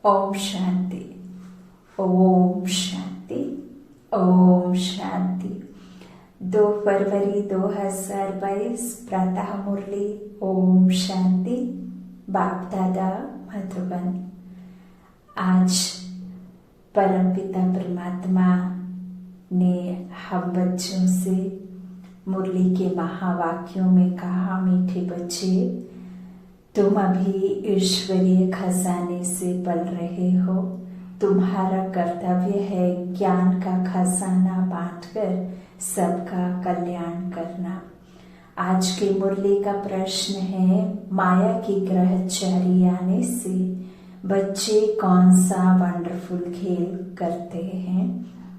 ओम शांति, ओम शांति, ओम शांति। 2 फरवरी 2022 प्रातः मुरली। ओम शांति। बाप दादा मधुबन। आज परमपिता परमात्मा ने हम बच्चों से मुरली के महावाक्यों में कहा, मीठे बच्चे, तुम अभी ईश्वरीय खजाने से पल रहे हो। तुम्हारा कर्तव्य है ज्ञान का खजाना बांटकर सबका कल्याण करना। आज की मुरली का प्रश्न है, माया की ग्रहचारी आने से बच्चे कौन सा वंडरफुल खेल करते हैं?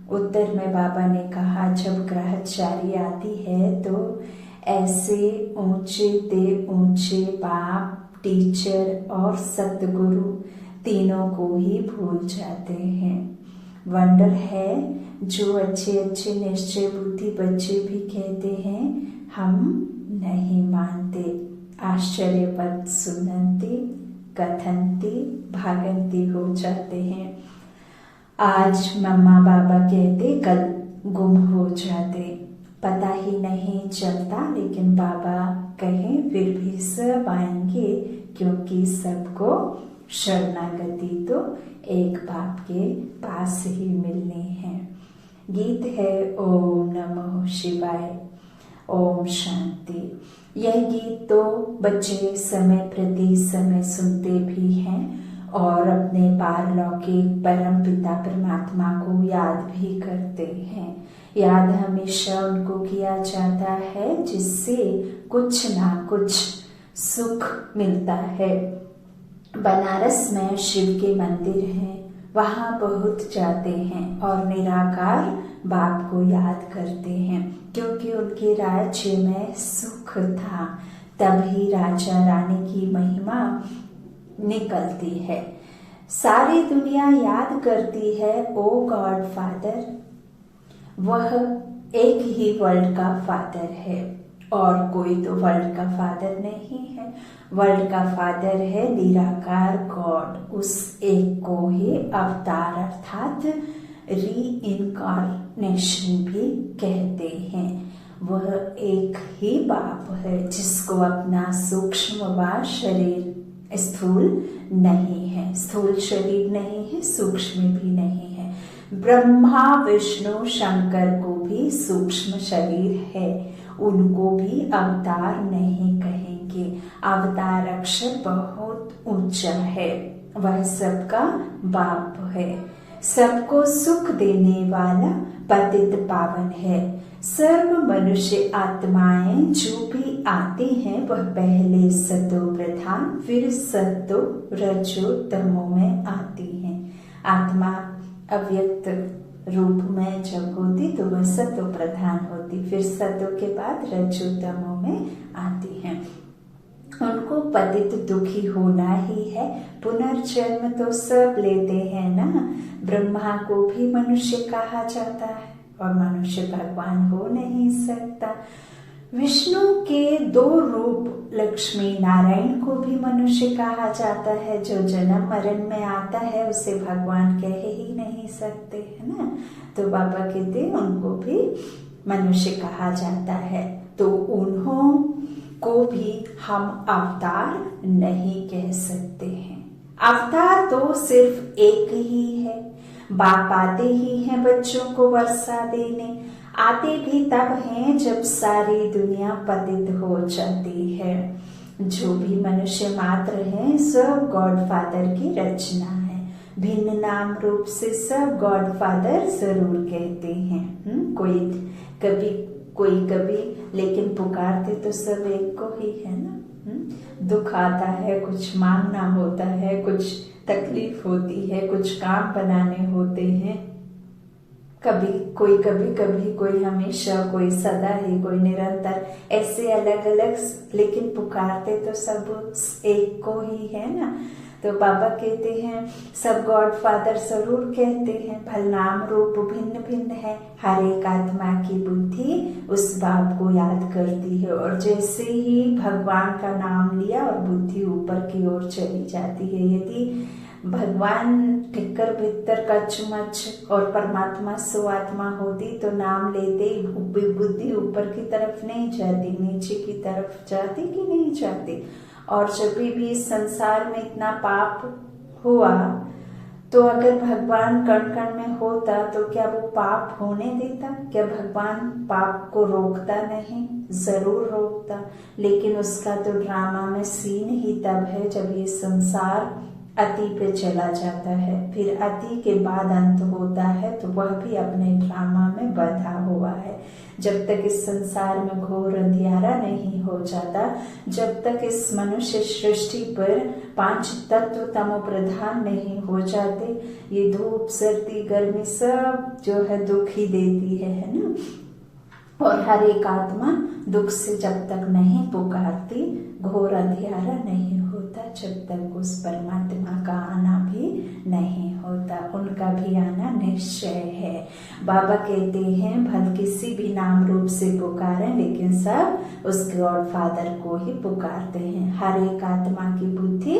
उत्तर में बाबा ने कहा, जब ग्रहचारी आती है तो ऐसे ऊंचे ते ऊंचे बाप, टीचर और सतगुरु तीनों को ही भूल जाते हैं। वंडर है जो अच्छे अच्छे निश्चय बुद्धि बच्चे भी कहते हैं हम नहीं मानते। आश्चर्यपद सुनंती कथंती भागंती हो जाते हैं। आज मम्मा बाबा कहते, कल गुम हो जाते, पता ही नहीं चलता, लेकिन बाबा कहें फिर भी सब आएंगे, क्योंकि सबको शरणागति तो एक बाप के पास ही मिलनी है। गीत है ओम नमः शिवाय, ओम शांति। यह गीत तो बच्चे समय प्रति समय सुनते भी हैं और अपने पारलौकिक परम पिता परमात्मा को याद भी करते हैं। याद हमेशा उनको किया जाता है जिससे कुछ ना कुछ सुख मिलता है। बनारस में शिव के मंदिर हैं, वहाँ बहुत जाते हैं और निराकार बाप को याद करते हैं, क्योंकि उनके राज्य में सुख था। तभी राजा रानी की महिमा निकलती है। सारी दुनिया याद करती है ओ गॉड फादर। वह एक ही वर्ल्ड का फादर है और कोई तो वर्ल्ड का फादर नहीं है। वर्ल्ड का फादर है निराकार गॉड। उस एक को ही अवतार अर्थात रीइनकार्नेशन भी कहते हैं। वह एक ही बाप है जिसको अपना सूक्ष्म व शरीर स्थूल नहीं है, स्थूल शरीर नहीं है, सूक्ष्म भी नहीं है। ब्रह्मा विष्णु शंकर को भी सूक्ष्म शरीर है, उनको भी अवतार नहीं कहेंगे। अवतार अक्षर बहुत ऊंचा है, वह सबका बाप है। सबको सुख देने वाला पतित पावन है। सर्व मनुष्य आत्माएं जो भी आती हैं वह पहले सतो प्रधान फिर सतो रजो तमो में आती हैं। आत्मा अव्यक्त रूप में जब होती तो वह सतो प्रधान होती, फिर सतो के बाद रजो तमो में आती हैं। उनको पतित दुखी होना ही है। पुनर्जन्म तो सब लेते हैं ना। ब्रह्मा को भी मनुष्य कहा जाता है और मनुष्य भगवान हो नहीं सकता। विष्णु के 2 रूप लक्ष्मी नारायण को भी मनुष्य कहा जाता है। जो जन्म मरण में आता है उसे भगवान कह ही नहीं सकते, है ना। तो बाबा कहते उनको भी मनुष्य कहा जाता है। तो उन्हों को भी हम अवतार नहीं कह सकते हैं। अवतार तो सिर्फ एक ही है। बाप आते ही हैं बच्चों को वर्षा देने। आते भी तब हैं जब सारी दुनिया पतित हो जाती है। जो भी मनुष्य मात्र हैं सब गॉड फादर की रचना है। भिन्न नाम रूप से सब गॉड फादर जरूर कहते हैं। कोई कभी लेकिन पुकारते तो सब एक को ही है ना। दुख आता है, कुछ मांगना होता है, कुछ तकलीफ होती है, कुछ काम बनाने होते हैं। कभी कोई हमेशा, कोई सदा ही, कोई निरंतर, ऐसे अलग अलग, लेकिन पुकारते तो सब एक को ही है ना। तो बाबा कहते हैं सब गॉड फादर जरूर कहते हैं, भल नाम रूप भिन्न भिन्न है। हर एक आत्मा की बुद्धि उस बाप को याद करती है और जैसे ही भगवान का नाम लिया और बुद्धि ऊपर की ओर चली जाती है। यदि भगवान ठिक्कर भित्तर कचमच और परमात्मा सो आत्मा होती तो नाम लेते ही बुद्धि ऊपर की तरफ नहीं जाती, नीचे की तरफ जाती कि नहीं जाती। और जब भी इस संसार में इतना पाप हुआ तो अगर भगवान कण कण में होता तो क्या वो पाप होने देता? क्या भगवान पाप को रोकता नहीं? जरूर रोकता, लेकिन उसका तो ड्रामा में सीन ही तब है जब ये संसार अति पे चला जाता है। फिर अति के बाद अंत होता है, तो वह भी अपने ड्रामा में बंधा हुआ है। जब तक इस संसार में घोर अंधियारा नहीं हो जाता, जब तक इस मनुष्य सृष्टि पर 5 तत्व तमो प्रधान नहीं हो जाते, ये धूप सर्दी गर्मी सब जो है दुख ही देती है ना। और हर एक आत्मा दुख से जब तक नहीं पुकारती, घोर अंधियारा नहीं होता, जब तक उस परमात्मा का आना भी नहीं होता। उनका भी आना निश्चय है। बाबा कहते हैं भल किसी भी नाम रूप से पुकारें, लेकिन सब उस गॉड फादर को ही पुकारते हैं। हर एक आत्मा की बुद्धि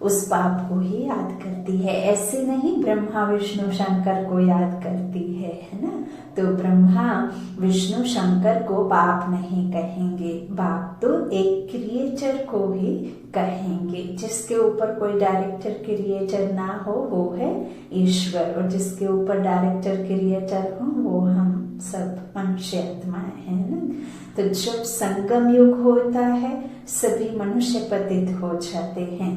उस पाप को ही याद करती है। ऐसे नहीं ब्रह्मा विष्णु शंकर को याद करती है ना। तो ब्रह्मा विष्णु शंकर को बाप नहीं कहेंगे, बाप तो एक क्रिएचर को ही कहेंगे। जिसके ऊपर कोई डायरेक्टर क्रिएचर ना हो वो है ईश्वर, और जिसके ऊपर डायरेक्टर क्रिएचर हो वो हम सब मनुष्य आत्माएं हैं ना। तो जब संगम युग होता है सभी मनुष्य पतित हो जाते हैं,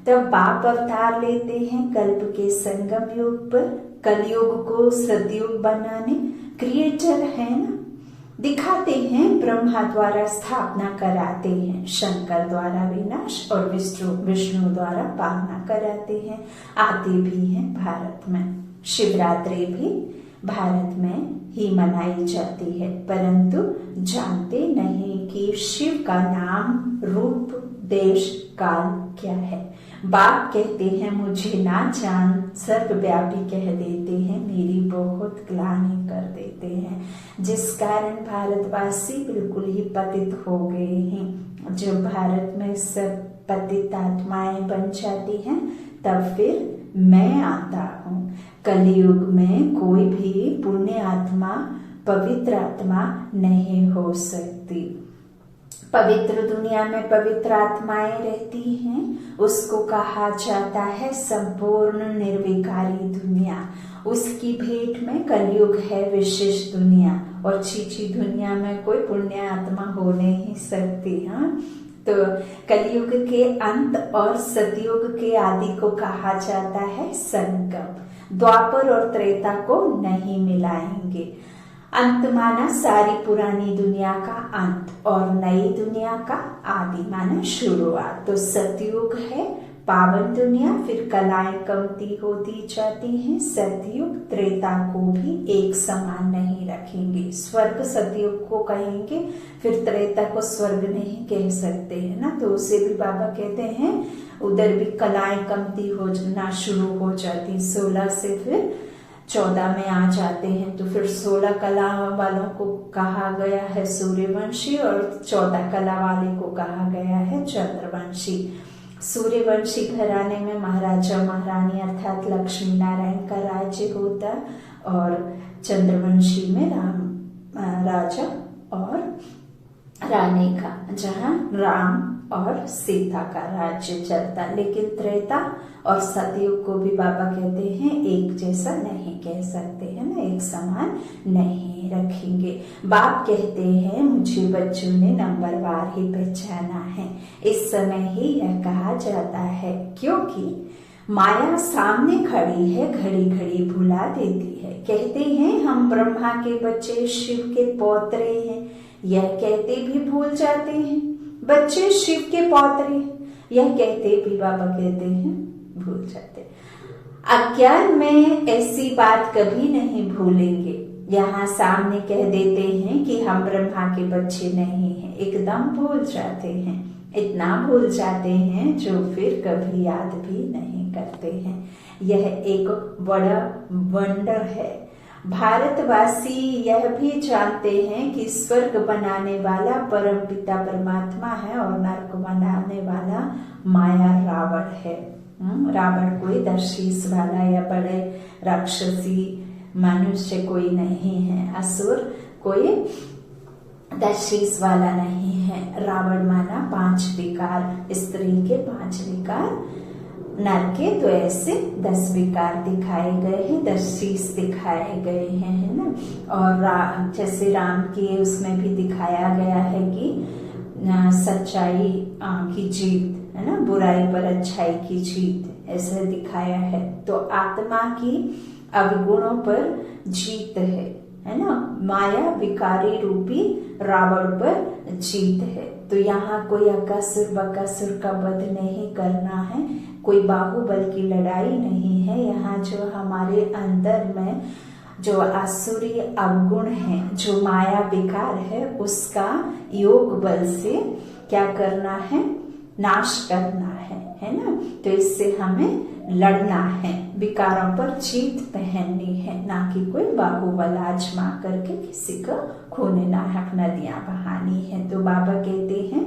तब बाप अवतार लेते हैं कल्प के संगम युग पर, कलयुग को सतयुग बनाने। क्रिएटर है ना, दिखाते हैं ब्रह्मा द्वारा स्थापना कराते हैं, शंकर द्वारा विनाश और विष्णु द्वारा पालना कराते हैं। आते भी हैं भारत में, शिवरात्रि भी भारत में ही मनाई जाती है, परंतु जानते नहीं कि शिव का नाम रूप देश काल क्या है। बाप कहते हैं मुझे ना जान, सर्वव्यापी कह देते हैं, मेरी बहुत ग्लानि कर देते हैं, जिस कारण भारतवासी बिल्कुल ही पतित हो गए हैं। जब भारत में सब पतित आत्माएं बन जाती हैं तब फिर मैं आता हूँ। कलयुग में कोई भी पुण्य आत्मा पवित्र आत्मा नहीं हो सकती। पवित्र दुनिया में पवित्र आत्माएं रहती हैं, उसको कहा जाता है संपूर्ण निर्विकारी दुनिया। उसकी भेंट में कलयुग है विशेष दुनिया, और छीछी दुनिया में कोई पुण्य आत्मा हो नहीं सकती। हाँ, तो कलयुग के अंत और सतयुग के आदि को कहा जाता है संगम। द्वापर और त्रेता को नहीं मिलाएंगे। अंत माना सारी पुरानी दुनिया का अंत, और नई दुनिया का आदि माना शुरुआत। तो सतयुग है पावन दुनिया, फिर कलाएं कमती होती जाती हैं। सतयुग त्रेता को भी एक समान नहीं रखेंगे। स्वर्ग सतयुग को कहेंगे, फिर त्रेता को स्वर्ग नहीं कह सकते है ना। तो उसे भी बाबा कहते हैं उधर भी कलाएं कमती होना शुरू हो जाती। 16 से फिर 14 में आ जाते हैं, तो फिर 16 कला वालों को कहा गया है सूर्यवंशी, और 14 कला वाले को कहा गया है चंद्रवंशी। सूर्यवंशी घराने में महाराजा महारानी अर्थात लक्ष्मी नारायण का राज्य होता, और चंद्रवंशी में राम राजा और रानी का, जहाँ राम और सीता का राज्य चलता। लेकिन त्रेता और सतयुग को भी बाबा कहते हैं एक जैसा नहीं कह सकते है ना, एक समान नहीं रखेंगे। बाप कहते हैं मुझे बच्चों ने नंबरवार ही पहचाना है। इस समय ही यह कहा जाता है क्योंकि माया सामने खड़ी है, घड़ी घड़ी भुला देती है। कहते हैं हम ब्रह्मा के बच्चे शिव के पौत्रे हैं, यह कहते भी भूल जाते हैं बच्चे शिव के पौत्रे, यह कहते भी बाबा कहते हैं भूल जाते। अज्ञान में ऐसी बात कभी नहीं भूलेंगे। यहाँ सामने कह देते हैं कि हम ब्रह्मा के बच्चे नहीं हैं, एकदम भूल जाते हैं। इतना भूल जाते हैं जो फिर कभी याद भी नहीं करते हैं। यह एक बड़ा वंडर है। भारतवासी यह भी जानते हैं कि स्वर्ग बनाने वाला परमपिता परमात्मा है और नरक बनाने वाला माया रावण है। रावण कोई 10 शीश वाला या बड़े राक्षसी मनुष्य कोई नहीं है, असुर कोई 10 शीश वाला नहीं है। रावण माना 5 विकार, स्त्री के 5 विकार, नर के तो ऐसे 10 विकार दिखाए गए हैं, 10 शीश दिखाए गए हैं, है ना। और जैसे राम की उसमें भी दिखाया गया है कि सच्चाई की जीत, है ना, बुराई पर अच्छाई की जीत, ऐसे दिखाया है। तो आत्मा की अवगुणों पर जीत है ना। माया विकारी रूपी रावण पर जीत है। तो यहाँ कोई अकासुर बकासुर का वध नहीं करना है, कोई बाहुबल की लड़ाई नहीं है। यहाँ जो हमारे अंदर में जो आसुरी अवगुण है, जो माया विकार है, उसका योग बल से क्या करना है, नाश करना है ना। तो इससे हमें लड़ना है, विकारों पर जीत पहननी है, ना कि कोई बाहुबल आजमा करके किसी का खून नाहक नदियां बहानी है। तो बाबा कहते हैं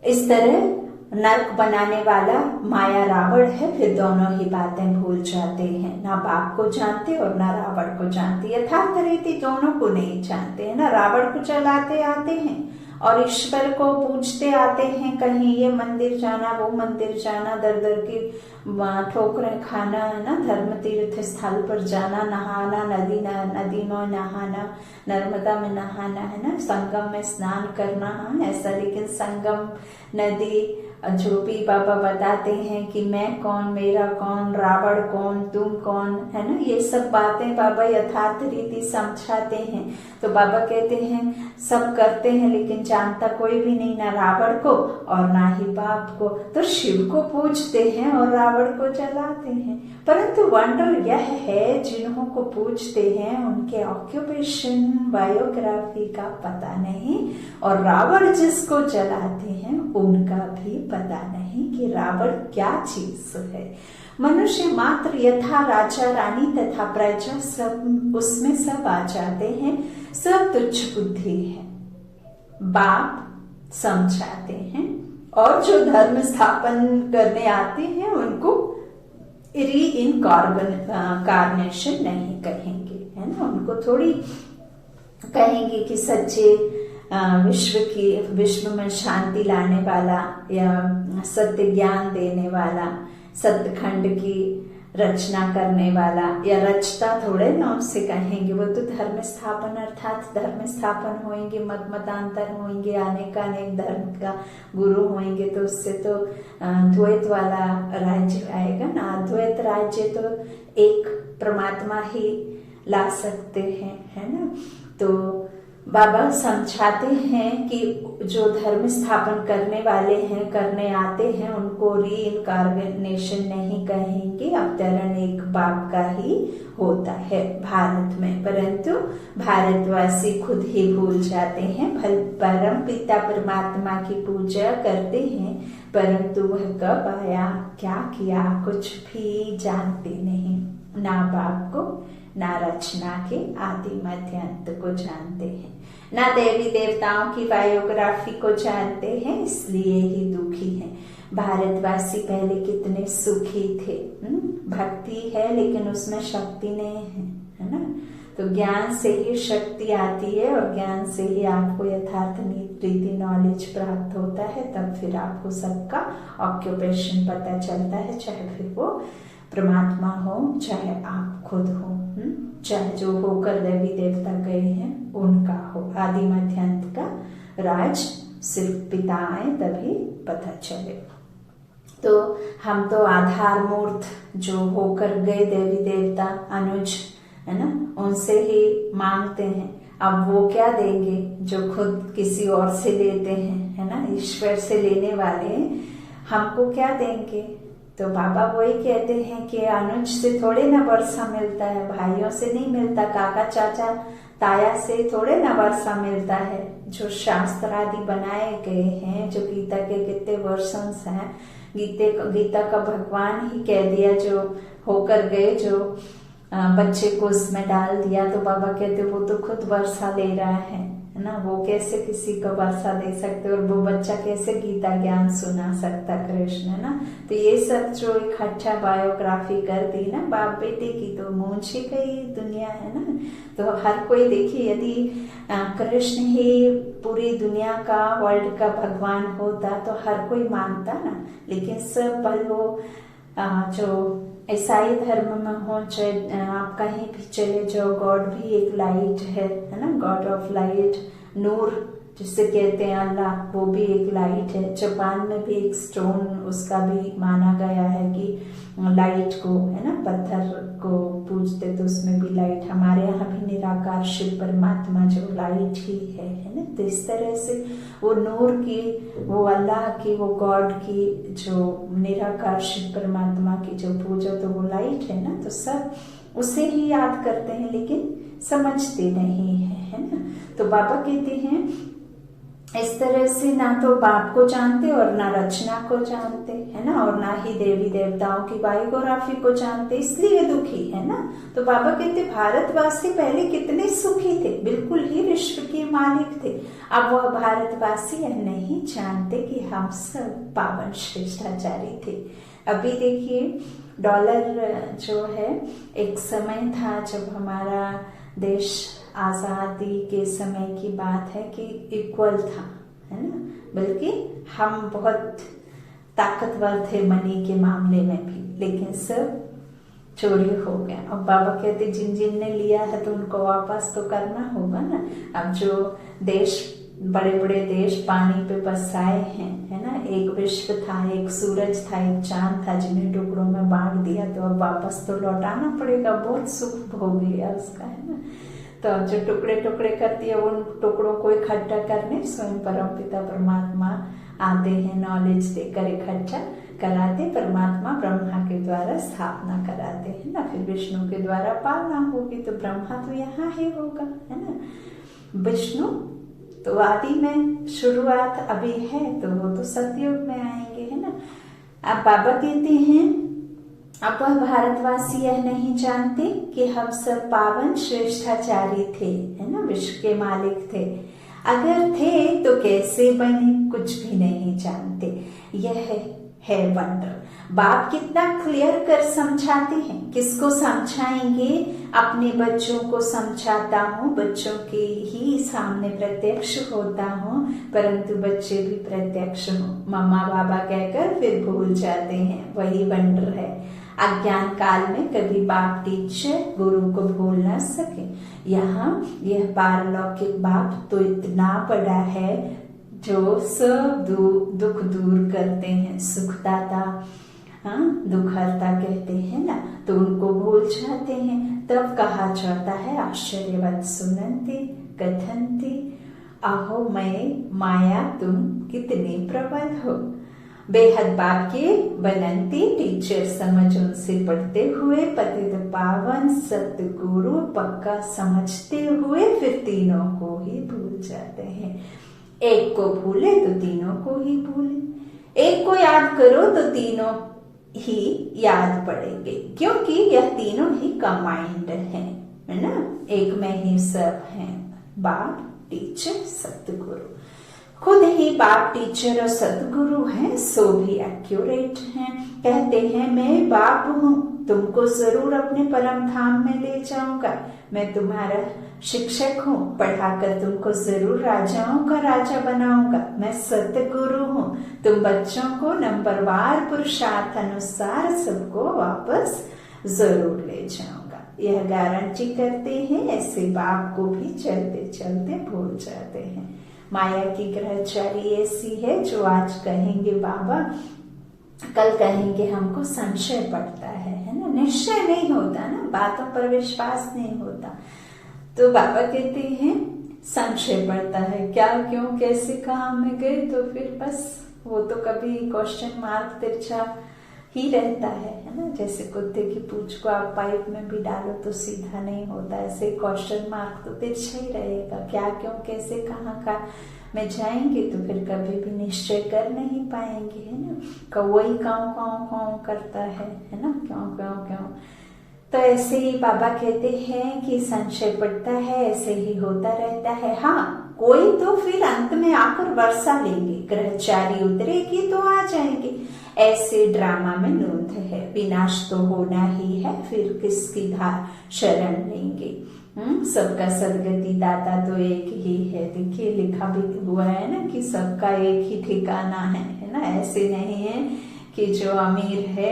इस तरह नरक बनाने वाला माया रावण है, फिर दोनों ही बातें भूल जाते हैं, ना बाप को जानते और ना रावण को जानते, यथार्थ रीति दोनों को नहीं जानते है ना। रावण को चलाते आते हैं और ईश्वर को पूछते आते हैं, कहीं ये मंदिर जाना, वो मंदिर जाना, दर दर की ठोकरें खाना, है ना, धर्म तीर्थ स्थल पर जाना, नहाना, नदी में नहाना, नर्मदा में नहाना, है ना, संगम में स्नान करना, हाँ ऐसा। लेकिन संगम नदी जो भी बाबा बताते हैं कि मैं कौन, मेरा कौन, रावण कौन, तुम कौन, है ना, ये सब बातें बाबा यथार्थ रीति समझाते हैं। तो बाबा कहते हैं सब करते हैं लेकिन जानता कोई भी नहीं, ना रावण को और ना ही बाप को। तो शिव को पूजते हैं और रावण को जलाते हैं, परंतु वंडर यह है जिन्हों को पूजते हैं उनके ऑक्यूपेशन, बायोग्राफी का पता नहीं, और रावण जिसको जलाते हैं उनका भी पता नहीं कि रावण क्या चीज है। मनुष्य मात्र यथा राजा रानी तथा प्रजा सब उसमें सब आ जाते हैं, सब तुच्छ बुद्धि है। बाप समझाते हैं और जो धर्म स्थापन करने आते हैं उनको री इनकार्नेशन नहीं कहेंगे, है ना। उनको थोड़ी कहेंगे कि सच्चे विश्व में शांति लाने वाला या सत्य ज्ञान देने वाला, सत्यखंड की रचना करने वाला, या रचता थोड़े ना उससे कहेंगे, वो तो धर्म स्थापन अर्थात धर्म स्थापन होंगे, मत मतांतर होंगे, अनेक अनेक धर्म का गुरु होंगे, तो उससे तो द्वैत वाला राज्य आएगा ना। अद्वैत राज्य तो एक परमात्मा ही ला सकते हैं, है ना। तो बाबा समझाते हैं कि जो धर्म स्थापन करने वाले हैं, करने आते हैं, उनको री इनकार्नेशन नहीं कहेंगे, अवतरण एक बाप का ही होता है भारत में। परंतु भारतवासी खुद ही भूल जाते हैं। परम पिता परमात्मा की पूजा करते हैं, परंतु वह कब आया, क्या किया, कुछ भी जानते नहीं। ना बाप को, ना रचना के आदि मध्य अंत को जानते हैं, ना देवी देवताओं की बायोग्राफी को जानते हैं, इसलिए ही दुखी हैं। भारतवासी पहले कितने सुखी थे। भक्ति है लेकिन उसमें शक्ति नहीं है ना। तो ज्ञान से ही शक्ति आती है और ज्ञान से ही आपको यथार्थ रीति नॉलेज प्राप्त होता है, तब फिर आपको सबका ऑक्यूपेशन पता चलता है, चाहे फिर वो परमात्मा हो, चाहे आप खुद हो, चाहे जो होकर देवी देवता गए हैं उनका हो। आदि मध्य अंत का राज सिर्फ पिता आए तभी पता चले। तो हम तो आधार मूर्त जो होकर गए देवी देवता अनुज, है ना, उनसे ही मांगते हैं। अब वो क्या देंगे जो खुद किसी और से लेते हैं, है ना, ईश्वर से लेने वाले हमको क्या देंगे। तो बाबा वही कहते हैं कि अनुज से थोड़े ना वर्षा मिलता है, भाइयों से नहीं मिलता, काका चाचा ताया से थोड़े ना वर्षा मिलता है। जो शास्त्र आदि बनाए गए हैं, जो गीता के कितने वर्षंस हैं, गीता का भगवान ही कह दिया, जो होकर गए, जो बच्चे को उसमें डाल दिया, तो बाबा कहते वो तो खुद वर्षा ले रहा है है ना, वो कैसे किसी को वर्षा दे सकते, और वो बच्चा कैसे गीता ज्ञान सुना सकता कृष्ण, है ना। तो ये सब जो इकट्ठा बायोग्राफी कर दी ना बाप बेटे की, तो मूंझ गई दुनिया, है ना। तो हर कोई देखिए, यदि कृष्ण ही पूरी दुनिया का, वर्ल्ड का भगवान होता तो हर कोई मानता ना, लेकिन सब भल वो जो ईसाई धर्म में हो, चाहे आप कहीं भी चले जाओ, गॉड भी एक लाइट है ना, गॉड ऑफ लाइट, नूर जिसे कहते हैं अल्लाह, वो भी एक लाइट है। जापान में भी एक स्टोन उसका भी माना गया है कि लाइट को, है ना, पत्थर को पूजते तो उसमें भी लाइट। हमारे यहाँ भी निराकार शिव परमात्मा जो लाइट ही है ना। तो इस तरह से वो नूर की, वो अल्लाह की, वो गॉड की, जो निराकार शिव परमात्मा की जो पूजा, तो वो लाइट है ना। तो सब उसे ही याद करते हैं, लेकिन समझते नहीं है ना। तो बाबा कहते हैं इस तरह से ना तो बाप को जानते और ना रचना को जानते, है ना, और ना ही देवी देवताओं की बायोग्राफी को जानते, इसलिए दुखी है ना। तो बाबा कहते भारतवासी पहले कितने सुखी थे, बिल्कुल ही विश्व के मालिक थे। अब वह भारतवासी नहीं जानते कि हम सब पावन श्रेष्ठाचारी थे। अभी देखिए डॉलर जो है, एक समय था जब हमारा देश आजादी के समय की बात है कि इक्वल था, है ना, बल्कि हम बहुत ताकतवर थे मनी के मामले में भी, लेकिन सब चोरी हो गया। अब बाबा कहते जिन जिन ने लिया है तो उनको वापस तो करना होगा ना। अब जो देश, बड़े बड़े देश पानी पे बसाए हैं, है ना, एक विश्व था, एक सूरज था, एक चांद था, जिन्हें टुकड़ों में बांट दिया, तो अब वापस तो लौटाना पड़ेगा, बहुत सुख भोग लिया उसका, है ना। तो अब जो टुकड़े टुकड़े कर दिए, उन टुकड़ों को इकट्ठा करने स्वयं परमपिता परमात्मा आते हैं, नॉलेज देकर इकट्ठा कराते, परमात्मा ब्रह्मा के द्वारा स्थापना कराते हैं ना। फिर विष्णु के द्वारा पालना होगी, तो ब्रह्मा तो यहाँ ही होगा, है ना। विष्णु तो आदि में शुरुआत अभी है, तो वो तो सतयुग में आएंगे, है ना। अब बाबा कहते हैं अब वह भारतवासी यह नहीं जानते कि हम सब पावन श्रेष्ठाचारी थे, है ना, विश्व के मालिक थे। अगर थे तो कैसे बने, कुछ भी नहीं जानते। यह है वंडर। बाप कितना क्लियर कर समझाते हैं। किसको समझाएंगे? अपने बच्चों को समझाता हूँ, बच्चों के ही सामने प्रत्यक्ष होता हूँ, परंतु बच्चे भी प्रत्यक्ष हो, मम्मा बाबा कहकर फिर भूल जाते हैं। वही वंडर है। अज्ञान काल में कभी बाप टीचर गुरु को भूल न सके। यहाँ यह पारलौकिक बाप तो इतना बड़ा है जो सब दुख दूर करते हैं, सुखदाता, हाँ, दुखहर्ता कहते हैं ना, तो उनको भूल जाते हैं। तब कहा जाता है आश्चर्यवत सुनंती कथंती, आहो मैं माया तुम कितने प्रबल हो। बेहद बाप के बनंती टीचर समझ उनसे पढ़ते हुए, पतित पावन सतगुरु पक्का समझते हुए, फिर तीनों को ही भूल जाते हैं। एक को भूले तो तीनों को ही भूले, एक को याद करो तो तीनों ही याद पड़ेंगे, क्योंकि यह तीनों ही कंबाइंड है ना, एक में ही सब है, बाप टीचर सतगुरु। खुद ही बाप टीचर और सतगुरु हैं, सो भी एक्यूरेट हैं। कहते हैं मैं बाप हूँ, तुमको जरूर अपने परम धाम में ले जाऊंगा, मैं तुम्हारा शिक्षक हूँ, पढ़ाकर तुमको जरूर राजाओं का राजा बनाऊंगा। मैं सतगुरु हूँ, तुम बच्चों को नंबरवार पुरुषार्थ अनुसार सबको वापस जरूर ले जाऊंगा। यह गारंटी करते हैं। ऐसे बाप को भी चलते चलते भूल जाते हैं। माया की ग्रहचारी ऐसी है जो आज कहेंगे बाबा, कल कहेंगे हमको संशय पड़ता है ना, निश्चय नहीं होता ना, बातों पर विश्वास नहीं होता। तो बाबा कहते हैं संशय पड़ता है, क्या, क्यों, कैसे, कहाँ में गए, तो फिर बस वो तो कभी क्वेश्चन मार्क तिरछा ही रहता है ना। जैसे कुत्ते की पूंछ को आप पाइप में भी डालो तो सीधा नहीं होता, ऐसे क्वेश्चन मार्क तो तिरछा ही रहेगा। क्या, क्यों, कैसे, कहाँ का में जाएंगे तो फिर कभी भी निश्चय कर नहीं पाएंगे, है ना। कौवई काऊ काऊ काऊ करता है ना, क्यों क्यों क्यों। तो ऐसे ही बाबा कहते हैं कि संशय पड़ता है, ऐसे ही होता रहता है। हाँ, कोई तो फिर अंत में आकर वर्षा लेंगे, ग्रहचारी उतरेगी तो आ जाएंगे। ऐसे ड्रामा में नोंद है, विनाश तो होना ही है, फिर किसकी शरण लेंगे। सबका सदगति दाता तो एक ही है। देखिए लिखा भी हुआ है ना कि सबका एक ही ठिकाना है ना। ऐसे नहीं है कि जो अमीर है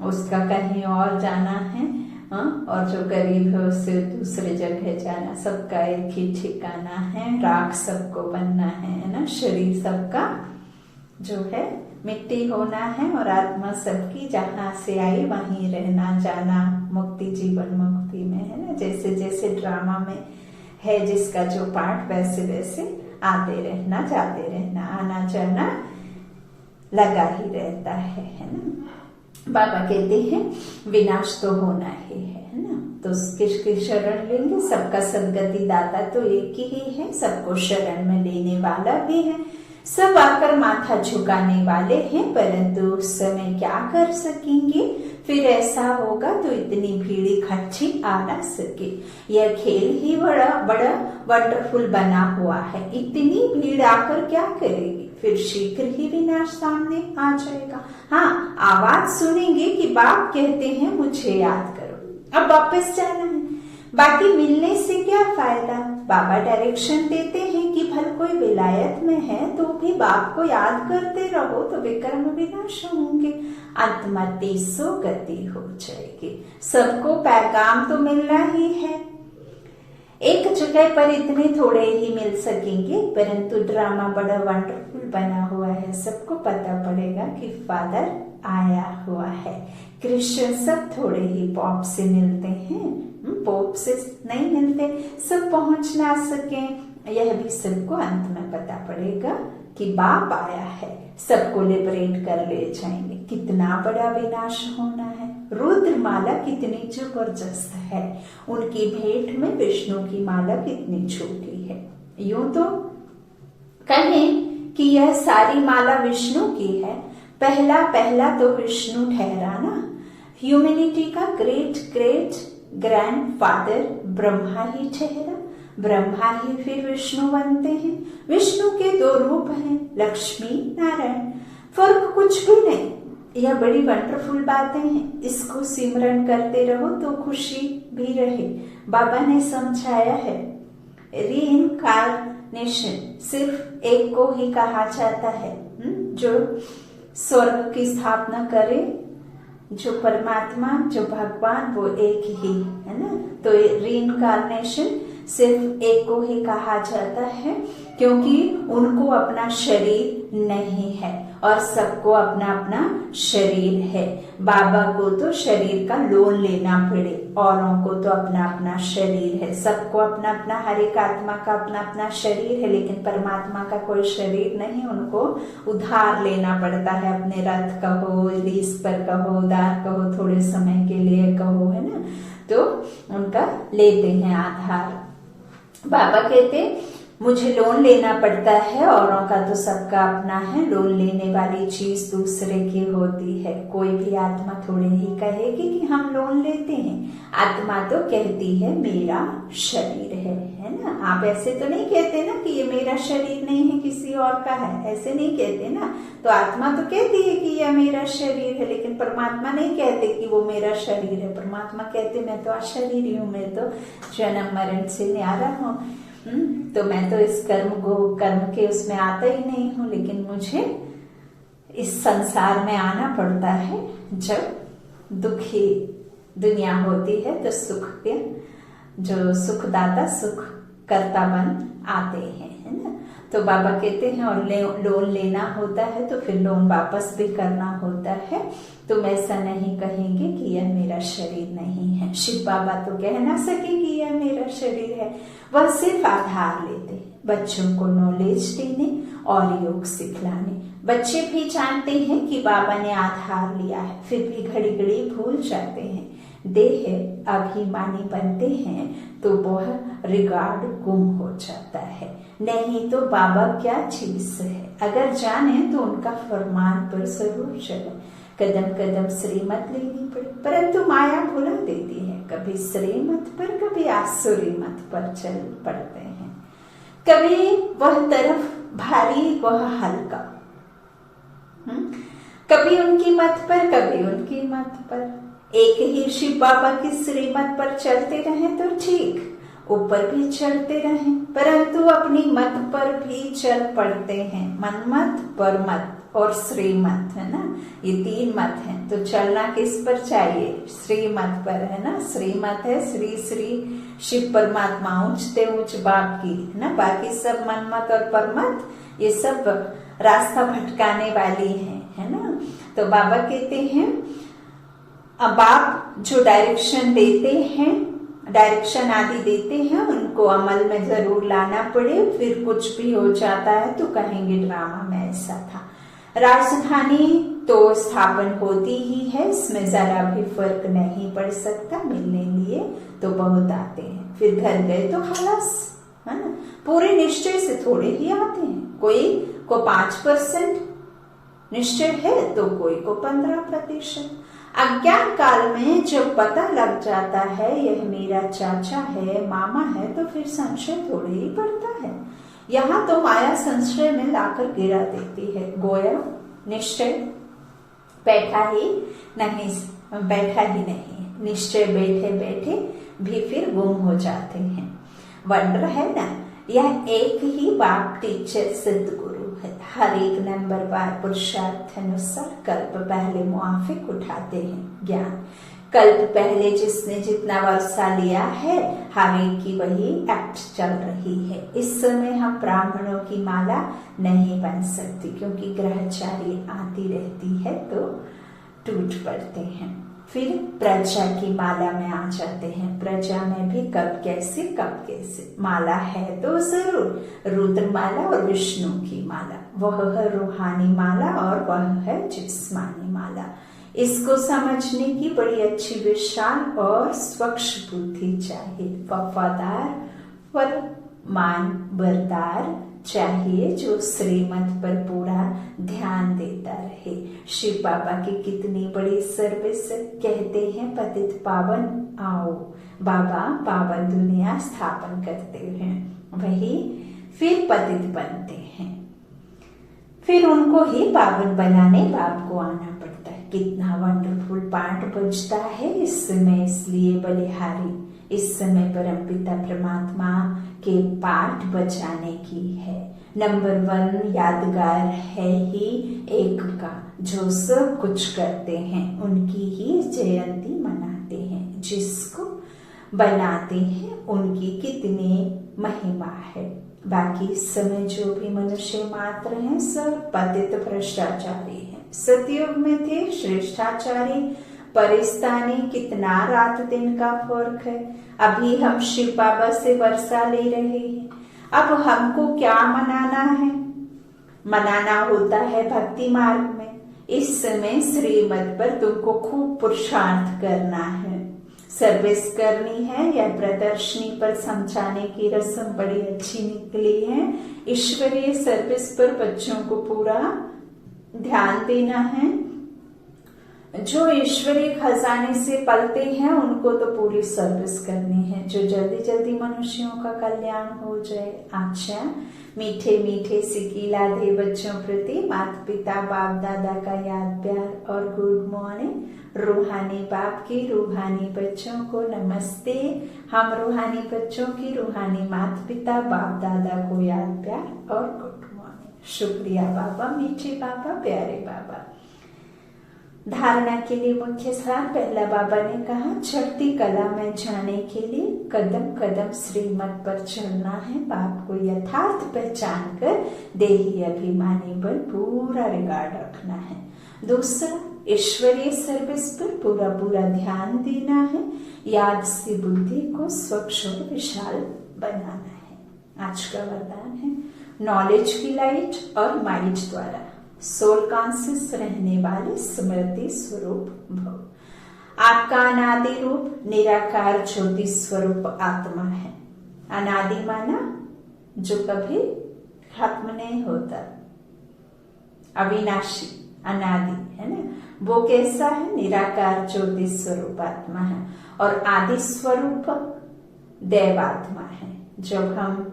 उसका कहीं और जाना है और जो गरीब है उससे दूसरे जगह जाना। सबका एक ही ठिकाना है, राख सबको बनना है ना। शरीर सबका जो है मिट्टी होना है और आत्मा सबकी जहां से आई वहीं रहना जाना, मुक्ति जीवन मुक्ति में है ना। जैसे जैसे ड्रामा में है जिसका जो पार्ट, वैसे वैसे आते रहना जाते रहना, आना जाना लगा ही रहता है ना। बाबा कहते हैं विनाश तो होना ही है ना। तो किसकी शरण लेंगे? सबका सदगति दाता तो एक ही है, सबको शरण में लेने वाला भी है, सब आकर माथा झुकाने वाले हैं, परंतु उस समय क्या कर सकेंगे? फिर ऐसा होगा तो इतनी भीड़ इकट्ठी आ ना सके। यह खेल ही बड़ा बड़ा वंडरफुल बना हुआ है, इतनी भीड़ आकर क्या करेगी? फिर शीघ्र ही विनाश सामने आ जाएगा। हाँ, आवाज सुनेंगे कि बाप कहते हैं मुझे याद करो, अब वापस जाना है। बाकी मिलने से क्या फायदा? बाबा डायरेक्शन देते हैं कि भल कोई विलायत में है तो भी बाप को याद करते रहो तो विक्रम विनाश होंगे, अंतमति सो गति हो जाएगी। सबको पैगाम तो मिलना ही है। एक जगह पर इतने थोड़े ही मिल सकेंगे, परंतु ड्रामा बड़ा वंडरफुल बना हुआ है। सबको पता पड़ेगा कि फादर आया हुआ है। कृष्ण सब थोड़े ही पॉप से मिलते हैं, पोप से नहीं मिलते, सब पहुंच ना सके। यह भी सबको अंत में पता पड़ेगा कि बाप आया है, सबको लिबरेट कर ले जाएंगे। कितना बड़ा विनाश होना है। रुद्र माला कितनी जबरदस्त है, उनकी भेंट में विष्णु की माला कितनी छोटी है। यूं तो कहें कि यह सारी माला विष्णु की है, पहला पहला तो विष्णु ठहरा ना। ह्यूमैनिटी का great great grandfather Brahma ही ठहरा, ब्रह्मा ही फिर विष्णु बनते हैं। विष्णु के दो रूप हैं, लक्ष्मी नारायण, फर्क कुछ भी नहीं। यह बड़ी वंडरफुल बातें हैं, इसको सिमरन करते रहो तो खुशी भी रहे। बाबा ने समझाया है रीइंकार्नेशन सिर्फ एक को ही कहा जाता है, जो स्वर्ग की स्थापना करे, जो परमात्मा जो भगवान वो एक ही है ना। तो रीइंकार्नेशन सिर्फ एक को ही कहा जाता है, क्योंकि उनको अपना शरीर नहीं है और सबको अपना अपना शरीर है। बाबा को तो शरीर का लोन लेना पड़े, औरों को तो अपना अपना शरीर है। सबको अपना अपना, हर एक आत्मा का अपना अपना शरीर है, लेकिन परमात्मा का कोई शरीर नहीं। उनको उधार लेना पड़ता है, अपने रथ कहो, लीज पर कहो, उधार कहो, थोड़े समय के लिए कहो, है ना। तो उनका लेते हैं आधार। बाबा कहते मुझे लोन लेना पड़ता है, औरों का तो सबका अपना है। लोन लेने वाली चीज दूसरे की होती है। कोई भी आत्मा थोड़े ही कहेगी कि हम लोन लेते हैं। आत्मा तो कहती है मेरा शरीर है ना। आप ऐसे तो नहीं कहते ना कि ये मेरा शरीर नहीं है, किसी और का है, ऐसे नहीं कहते ना। तो आत्मा तो कहती है कि यह मेरा शरीर है, लेकिन परमात्मा नहीं कहते कि वो मेरा शरीर है। परमात्मा कहते मैं तो अशरीरी हूँ, मैं तो जन्म मरण से न्यारा हूँ, तो मैं तो इस कर्म के उसमें आता ही नहीं हूँ। लेकिन मुझे इस संसार में आना पड़ता है। जब दुखी दुनिया होती है तो सुख के जो सुखदाता सुख कर्ता बन आते हैं, है ना। तो बाबा कहते हैं और लोन लेना होता है तो फिर लोन वापस भी करना होता है। तुम ऐसा नहीं कहेंगे कि यह मेरा शरीर नहीं है। शिव बाबा तो कह ना सके कि यह मेरा शरीर है। वह सिर्फ आधार लेते, बच्चों को नॉलेज देने और योग सिखलाने। बच्चे भी जानते हैं कि बाबा ने आधार लिया है, फिर भी घड़ी घड़ी भूल जाते हैं। देह अभिमानी बनते हैं तो वह रिगार्ड गुम हो जाता है। नहीं तो बाबा क्या चीज है, अगर जाने तो उनका फरमान पर जरूर चले। कदम कदम श्रीमत लेनी पड़े, परंतु माया भुला देती है। कभी श्रीमत पर कभी आसुरी मत पर चल पड़ते हैं। कभी वह तरफ भारी वह हल्का, कभी उनकी मत पर कभी उनकी मत पर। एक ही शिव बाबा की श्रीमत पर चलते रहें तो ठीक, ऊपर भी चढ़ते रहें, परंतु अपनी मत पर भी चल पड़ते हैं। मनमत, परमत और श्रीमत है ना, ये 3 मत हैं। तो चलना किस पर चाहिए? श्रीमत पर है ना। श्रीमत है श्री श्री शिव परमात्मा, ऊंचते ऊंच बाप की है ना। बाकी सब मनमत और परमत ये सब रास्ता भटकाने वाली है ना। तो बाबा कहते हैं अब आप जो डायरेक्शन देते हैं, डायरेक्शन आदि देते हैं, उनको अमल में जरूर लाना पड़े। फिर कुछ भी हो जाता है तो कहेंगे ड्रामा में ऐसा था। राजधानी तो स्थापन होती ही है, इसमें जरा भी फर्क नहीं पड़ सकता। मिलने लिए तो बहुत आते हैं, फिर घर गए तो खलास है ना। पूरे निश्चय से थोड़े ही आते हैं, कोई को 5% निश्चय है तो कोई को 15%। अज्ञान काल में जब पता लग जाता है यह मेरा चाचा है, मामा है, तो फिर संशय थोड़े ही पड़ता है। यहाँ तो माया संशय में लाकर गिरा देती है। गोया निश्चय बैठा ही नहीं, निश्चय बैठे बैठे भी फिर गुम हो जाते हैं। वंडर है ना, यह एक ही बाप टीचर सदगुरु है। हर एक नंबरवार पुरुषार्थ अनुसार कल्प पहले मुआफिक उठाते हैं ज्ञान। कल्प पहले जिसने जितना वर्षा लिया है, हर एक की वही एक्ट चल रही है। इस समय हम ब्राह्मणों की माला नहीं बन सकती, क्योंकि ग्रहचारी आती रहती है तो टूट पड़ते हैं। फिर प्रजा की माला में आ जाते हैं। प्रजा में भी कब कैसे माला है तो जरूर रुद्र माला और विष्णु की माला, वह है रूहानी माला और वह है जिस्मानी माला। इसको समझने की बड़ी अच्छी विशाल और स्वच्छ बुद्धि चाहिए। वफादार फरमान बरदार चाहिए, जो श्रीमत पर पूरा ध्यान देता रहे। शिव बाबा की कितनी बड़ी सर्विस। कहते हैं पतित पावन आओ, बाबा पावन दुनिया स्थापन करते हैं, वही फिर पतित बनते हैं, फिर उनको ही पावन बनाने बाप को आना पड़ता है। कितना वंडरफुल पाठ बजता है इस समय, इसलिए बलिहारी इस समय परमपिता परमात्मा के पाठ बजाने की है। नंबर 1 यादगार है ही एक का, जो सब कुछ करते हैं उनकी ही जयंती मनाते हैं। जिसको बनाते हैं उनकी कितनी महिमा है। बाकी इस समय जो भी मनुष्य मात्र हैं सब पतित भ्रष्टाचारी हैं। सतयुग में थे श्रेष्ठाचारी, परिस्तानी, कितना रात दिन का फर्क है। अभी हम शिव बाबा से वर्षा ले रहे हैं। अब हमको क्या मनाना है? मनाना होता है भक्ति मार्ग में। इस समय श्रीमत पर तुमको खूब पुरुषार्थ करना है, सर्विस करनी है। या प्रदर्शनी पर समझाने की रस्म बड़ी अच्छी निकली है। ईश्वरीय सर्विस पर बच्चों को पूरा ध्यान देना है। जो ईश्वरीय खजाने से पलते हैं उनको तो पूरी सर्विस करनी है, जो जल्दी जल्दी मनुष्यों का कल्याण हो जाए। अच्छा, मीठे मीठे सिकीला दे बच्चों प्रति माता पिता बाप दादा का याद प्यार और गुड मॉर्निंग। रूहानी बाप की रूहानी बच्चों को नमस्ते। हम रूहानी बच्चों की रूहानी माता पिता बाप दादा को याद प्यार और गुड मॉर्निंग। शुक्रिया बाबा, मीठे बाबा, प्यारे बाबा। धारणा के लिए मुख्य सार। पहला बाबा ने कहा चढ़ती कला में जाने के लिए कदम कदम श्रीमत पर चलना है। बाप को यथार्थ पहचान कर देही अभिमानी पर पूरा रिगार्ड रखना है। दूसरा, ईश्वरीय सर्विस पर पूरा पूरा ध्यान देना है। याद से बुद्धि को स्वच्छ और विशाल बनाना है। आज का वरदान है नॉलेज की लाइट और माइंड द्वारा सोल कॉन्शियस रहने वाले स्मृति स्वरूप भव। आपका अनादि रूप निराकार ज्योति स्वरूप आत्मा है। अनादि माना जो कभी खत्म नहीं होता, अविनाशी, अनादि है ना। वो कैसा है? निराकार ज्योति स्वरूप आत्मा है। और आदि स्वरूप देवात्मा है। जब हम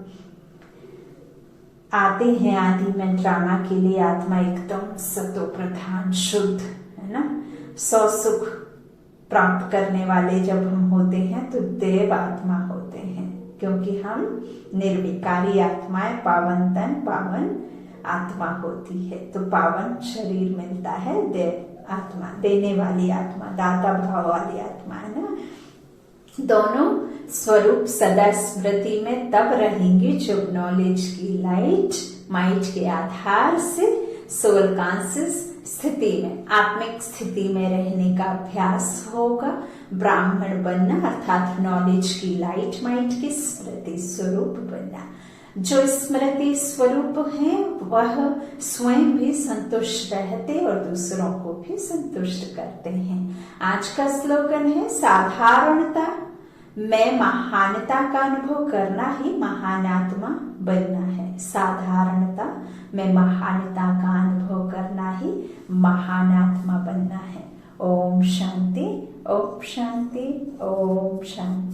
आते हैं आदि में ड्रामा के लिए आत्मा एकदम सतो प्रधान शुद्ध है ना, सौ सुख प्राप्त करने वाले जब हम होते हैं तो देव आत्मा होते हैं, क्योंकि हम निर्विकारी आत्माएं, पावन तन पावन आत्मा होती है। तो पावन शरीर मिलता है, देव आत्मा, देने वाली आत्मा, दाता भाव वाली आत्मा है ना। दोनों स्वरूप सदा स्मृति में तब रहेंगे जब नॉलेज की लाइट माइंड के आधार से सोल कॉन्शियस स्थिति में, आत्मिक स्थिति में रहने का अभ्यास होगा। ब्राह्मण बनना अर्थात नॉलेज की लाइट माइंड की स्मृति स्वरूप बनना। जो स्मृति स्वरूप है वह स्वयं भी संतुष्ट रहते और दूसरों को भी संतुष्ट करते हैं। आज का स्लोगन है साधारणता में महानता का अनुभव करना ही महान आत्मा बनना है। साधारणता में महानता का अनुभव करना ही महान आत्मा बनना है। ओम शांति, ओम शांति, ओम शांति।